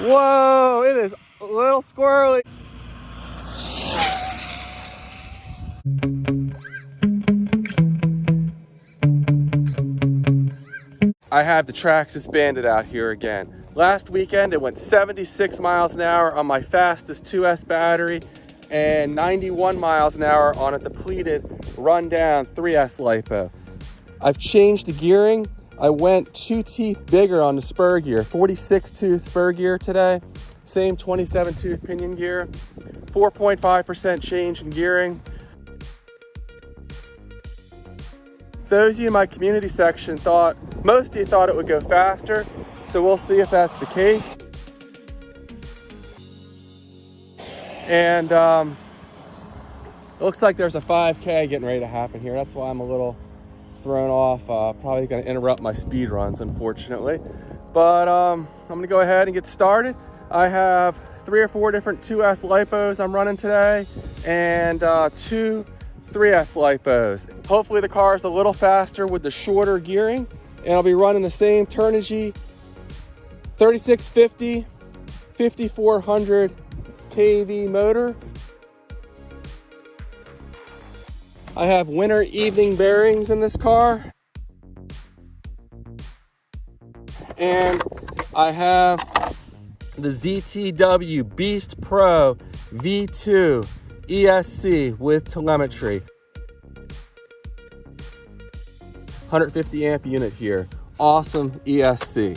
Whoa, it is a little squirrely. I have the Traxxas Bandit out here again. Last weekend it went 76 miles an hour on my fastest 2S battery and 91 miles an hour on a depleted rundown 3S LIPO. I've changed the gearing. I went 2 teeth bigger on the spur gear, 46 tooth spur gear today, same 27 tooth pinion gear, 4.5% change in gearing. Those of you in my community section most of you thought it would go faster, so we'll see if that's the case. And it looks like there's a 5K getting ready to happen here. That's why I'm a little thrown off. Probably going to interrupt my speed runs, unfortunately. But I'm going to go ahead and get started. I have 3 or 4 different 2S LIPOs I'm running today, and 2 3S LIPOs. Hopefully the car is a little faster with the shorter gearing, and I'll be running the same Turnigy 3650 5400 kV motor. I have winter evening bearings in this car, and I have the ZTW Beast Pro V2 ESC with telemetry. 150 amp unit here. Awesome ESC.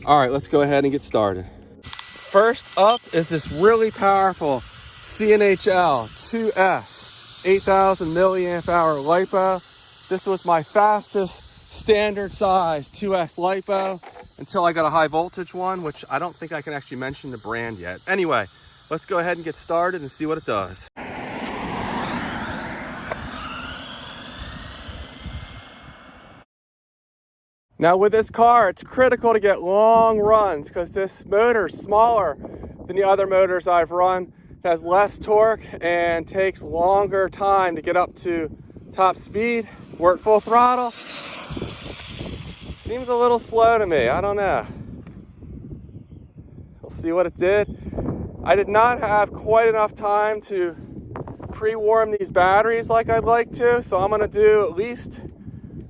All right, let's go ahead and get started. First up is this really powerful CNHL 2S 8000 milliamp hour LIPO. This was my fastest standard size 2S LIPO until I got a high voltage one, which I don't think I can actually mention the brand yet. Anyway, let's go ahead and get started and see what it does. Now with this car, it's critical to get long runs because this motor is smaller than the other motors I've run. It has less torque and takes longer time to get up to top speed. We're at full throttle. Seems a little slow to me, I don't know. We'll see what it did. I did not have quite enough time to pre-warm these batteries like I'd like to, so I'm gonna do at least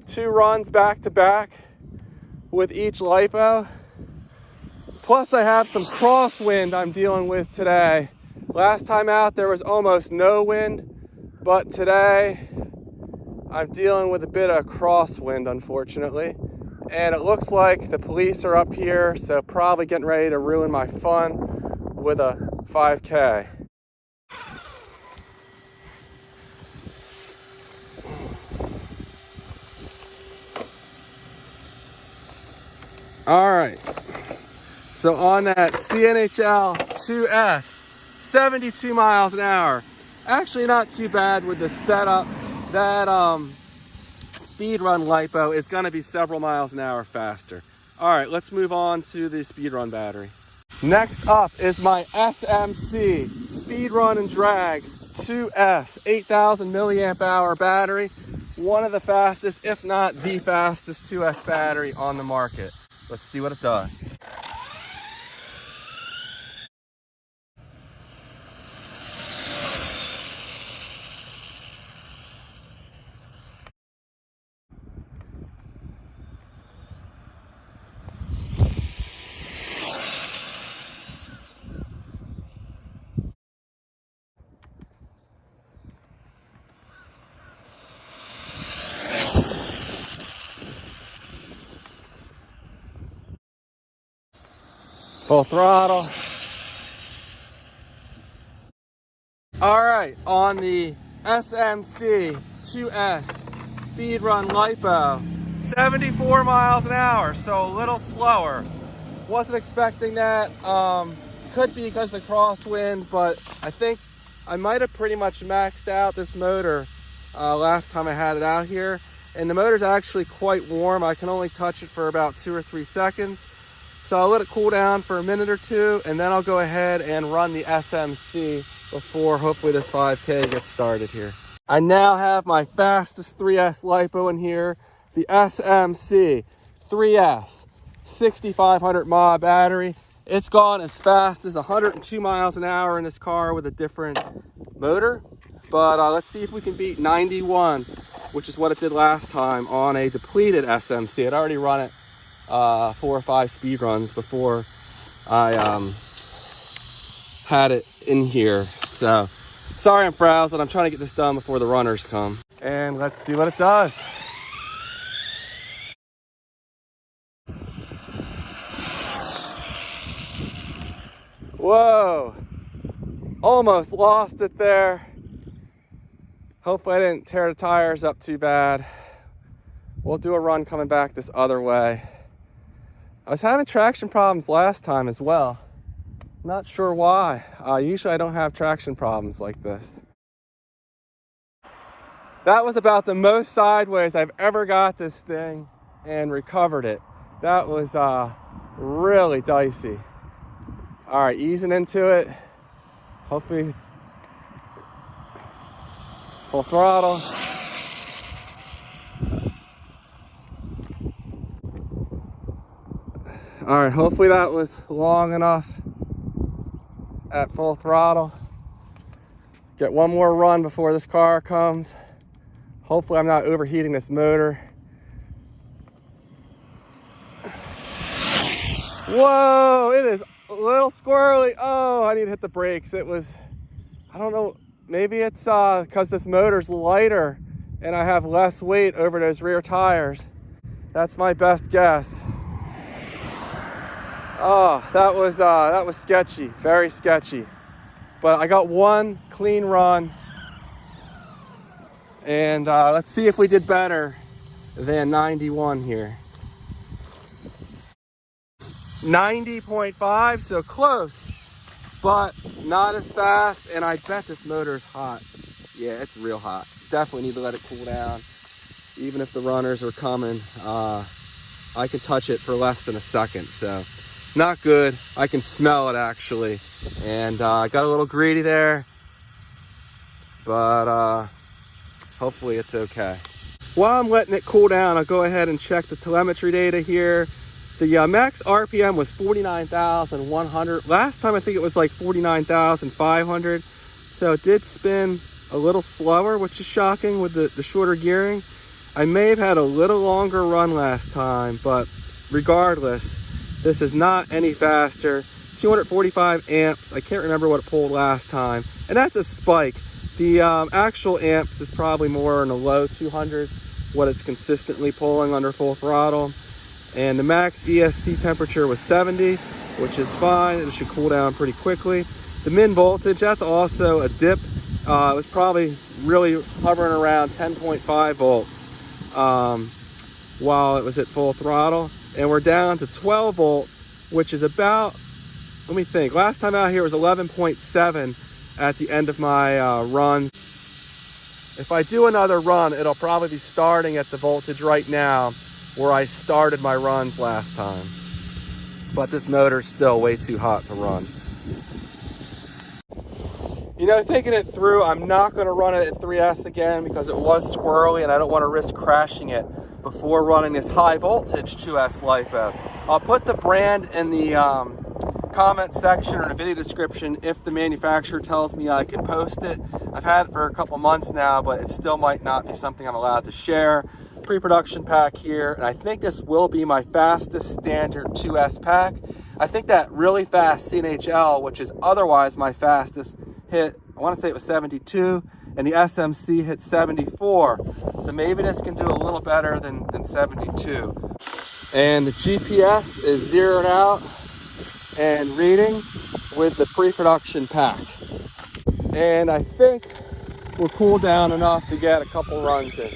2 runs back to back with each LIPO. Plus I have some crosswind I'm dealing with today. Last time out there was almost no wind, but today I'm dealing with a bit of crosswind, unfortunately. And it looks like the police are up here, so probably getting ready to ruin my fun with a 5K. All right, so on that CNHL 2S, 72 miles an hour. Actually not too bad with the setup. That Speedrun LIPO is gonna be several miles an hour faster. All right, let's move on to the Speedrun battery. Next up is my SMC Speedrun and Drag 2S 8000 milliamp hour battery. One of the fastest, if not the fastest 2S battery on the market. Let's see what it does. Full throttle. All right, on the SMC 2S Speedrun LIPO, 74 miles an hour, so a little slower. Wasn't expecting that. Could be because of crosswind, but I think I might have pretty much maxed out this motor last time I had it out here. And the motor's actually quite warm. I can only touch it for about 2 or 3 seconds. So I'll let it cool down for a minute or two, and then I'll go ahead and run the SMC before hopefully this 5K gets started here. I now have my fastest 3S LIPO in here, the SMC 3S 6500 mAh battery. It's gone as fast as 102 miles an hour in this car with a different motor. But let's see if we can beat 91, which is what it did last time on a depleted SMC. I'd already run it 4 or 5 speed runs before I had it in here. So sorry I'm frazzled. I'm trying to get this done before the runners come. And let's see what it does. Whoa, almost lost it there. Hopefully I didn't tear the tires up too bad. We'll do a run coming back this other way. I was having traction problems last time as well. Not sure why. Usually I don't have traction problems like this. That was about the most sideways I've ever got this thing and recovered it. That was really dicey. All right, easing into it. Hopefully, full throttle. All right, hopefully that was long enough at full throttle. Get one more run before this car comes. Hopefully I'm not overheating this motor. Whoa, it is a little squirrely. Oh, I need to hit the brakes. It was, I don't know, maybe it's because this motor's lighter and I have less weight over those rear tires. That's my best guess. Oh, that was sketchy, very sketchy. But I got one clean run. And let's see if we did better than 91 here. 90.5, so close, but not as fast. And I bet this motor is hot. Yeah, it's real hot. Definitely need to let it cool down. Even if the runners are coming, I can touch it for less than a second. So not good. I can smell it actually. And I got a little greedy there, but hopefully it's okay. While I'm letting it cool down, I'll go ahead and check the telemetry data here. The max RPM was 49,100. Last time I think it was like 49,500. So it did spin a little slower, which is shocking with the shorter gearing. I may have had a little longer run last time, but regardless, this is not any faster. 245 amps. I can't remember what it pulled last time. And that's a spike. The actual amps is probably more in the low 200s, what it's consistently pulling under full throttle. And the max ESC temperature was 70, which is fine. It should cool down pretty quickly. The min voltage, that's also a dip. It was probably really hovering around 10.5 volts while it was at full throttle. And we're down to 12 volts, which is about, let me think, last time out here was 11.7 at the end of my run. If I do another run, it'll probably be starting at the voltage right now where I started my runs last time. But this motor's still way too hot to run. You know, thinking it through, I'm not going to run it at 3S again because it was squirrely and I don't want to risk crashing it before running this high voltage 2S LIPO. I'll put the brand in the comment section or the video description if the manufacturer tells me I can post it. I've had it for a couple months now, but it still might not be something I'm allowed to share. Pre-production pack here, and I think this will be my fastest standard 2S pack. I think that really fast CNHL, which is otherwise my fastest, hit, I want to say it was 72, and the SMC hit 74. So maybe this can do a little better than 72. And the GPS is zeroed out and reading with the pre-production pack. And I think we're cooled down enough to get a couple runs in.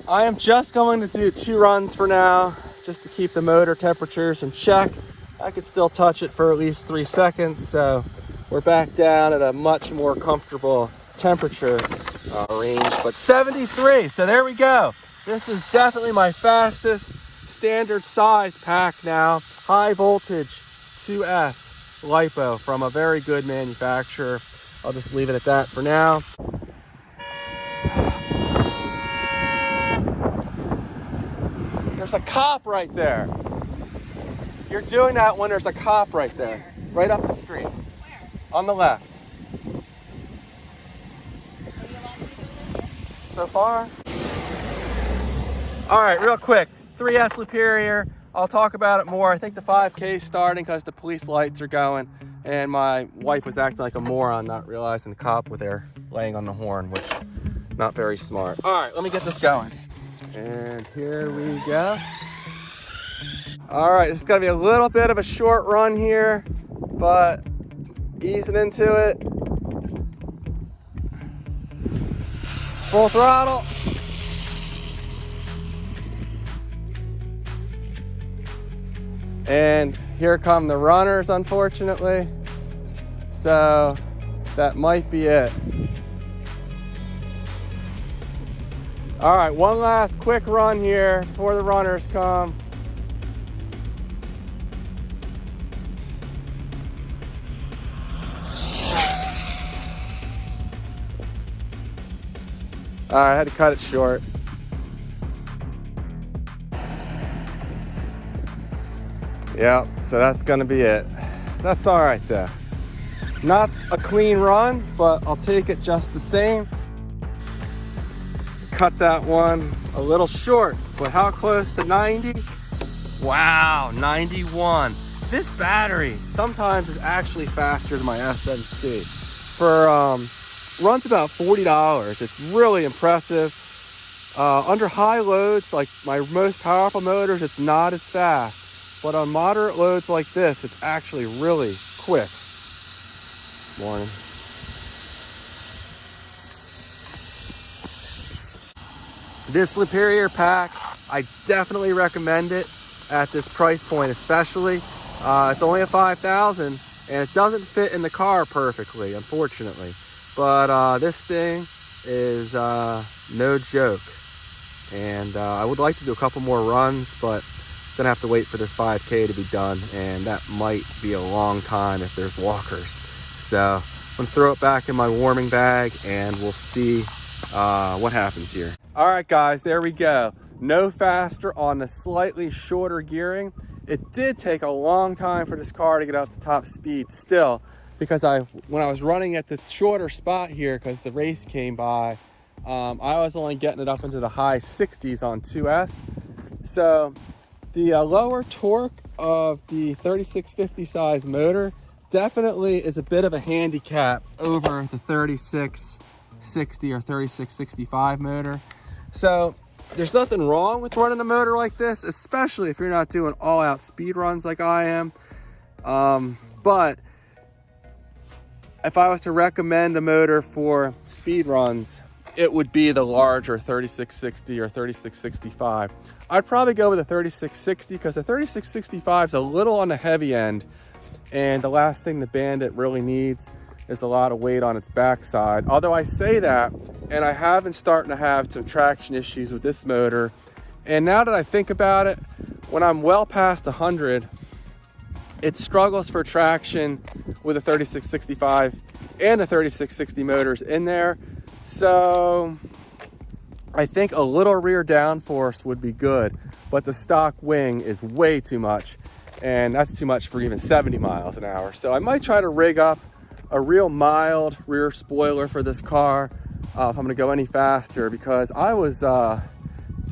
I am just going to do 2 runs for now, just to keep the motor temperatures in check. I could still touch it for at least 3 seconds, so we're back down at a much more comfortable temperature range, but 73, so there we go. This is definitely my fastest standard size pack now, high voltage 2S LIPO from a very good manufacturer. I'll just leave it at that for now. There's a cop right there. You're doing that when there's a cop right there. Right up the street. Where? On the left. So far. All right, real quick. 3S Liperior. I'll talk about it more. I think the 5K is starting because the police lights are going. And my wife was acting like a moron, not realizing the cop was there laying on the horn, which not very smart. All right, let me get this going. And here we go. All right, it's gonna be a little bit of a short run here, but easing into it. Full throttle. And here come the runners, unfortunately. So that might be it. All right, one last quick run here before the runners come. All right, I had to cut it short. Yeah, so that's gonna be it. That's all right though. Not a clean run, but I'll take it just the same. Cut that one a little short, but how close to 90? Wow, 91. This battery sometimes is actually faster than my SMC. For runs about $40. It's really impressive. Under high loads, like my most powerful motors, it's not as fast. But on moderate loads like this, it's actually really quick. Morning. This Liperior pack, I definitely recommend it at this price point especially. It's only a 5,000 and it doesn't fit in the car perfectly, unfortunately. But this thing is no joke. And I would like to do a couple more runs, but gonna have to wait for this 5K to be done, and that might be a long time if there's walkers. So I'm gonna throw it back in my warming bag and we'll see what happens here. All right guys, there we go. No faster on the slightly shorter gearing. It did take a long time for this car to get up to top speed still, because when I was running at this shorter spot here, because the race came by, I was only getting it up into the high 60s on 2S. So the lower torque of the 3650 size motor definitely is a bit of a handicap over the 3660 or 3665 motor. So there's nothing wrong with running a motor like this, especially if you're not doing all-out speed runs like I am. But if I was to recommend a motor for speed runs, it would be the larger 3660 or 3665. I'd probably go with a 3660 because the 3665 is a little on the heavy end, and the last thing the Bandit really needs is a lot of weight on its backside. Although I say that, and I have been starting to have some traction issues with this motor, and now that I think about it, when I'm well past 100, it struggles for traction with a 3665 and the 3660 motors in there. So I think a little rear downforce would be good, but the stock wing is way too much, and that's too much for even 70 miles an hour. So I might try to rig up a real mild rear spoiler for this car if I'm gonna go any faster, because I was, as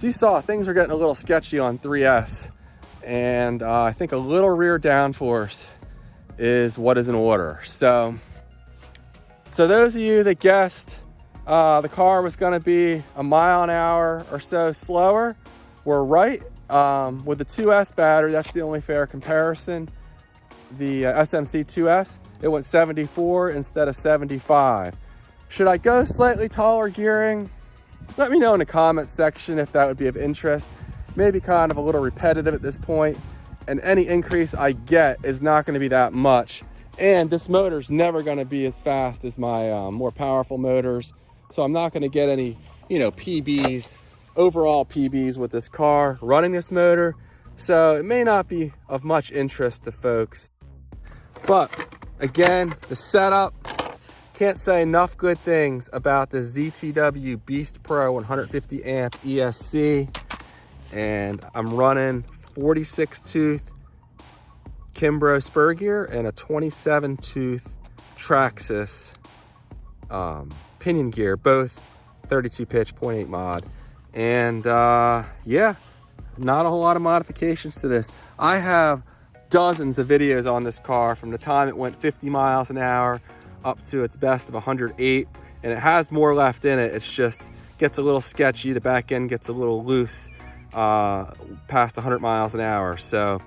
you saw, things are getting a little sketchy on 3S, and I think a little rear downforce is what is in order. So those of you that guessed the car was going to be a mile an hour or so slower were right. With the 2S battery, that's the only fair comparison. The SMC 2S, it went 74 instead of 75. Should I go slightly taller gearing? Let me know in the comments section if that would be of interest. Maybe kind of a little repetitive at this point, and any increase I get is not going to be that much. And this motor's never going to be as fast as my more powerful motors, so I'm not going to get any, PBs overall PBs with this car running this motor, so it may not be of much interest to folks. But again, the setup, can't say enough good things about the ZTW Beast Pro 150 amp ESC. And I'm running 46 tooth Kimbrough spur gear and a 27 tooth Traxxas pinion gear, both 32 pitch 0.8 mod. And yeah, not a whole lot of modifications to this. I have dozens of videos on this car from the time it went 50 miles an hour up to its best of 108, and it has more left in it. It's just gets a little sketchy. The back end gets a little loose past 100 miles an hour. So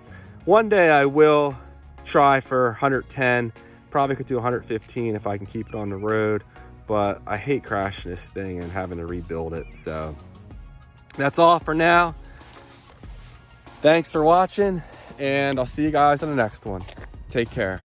one day I will try for 110, probably could do 115 if I can keep it on the road, but I hate crashing this thing and having to rebuild it. So that's all for now. Thanks for watching, and I'll see you guys on the next one. Take care.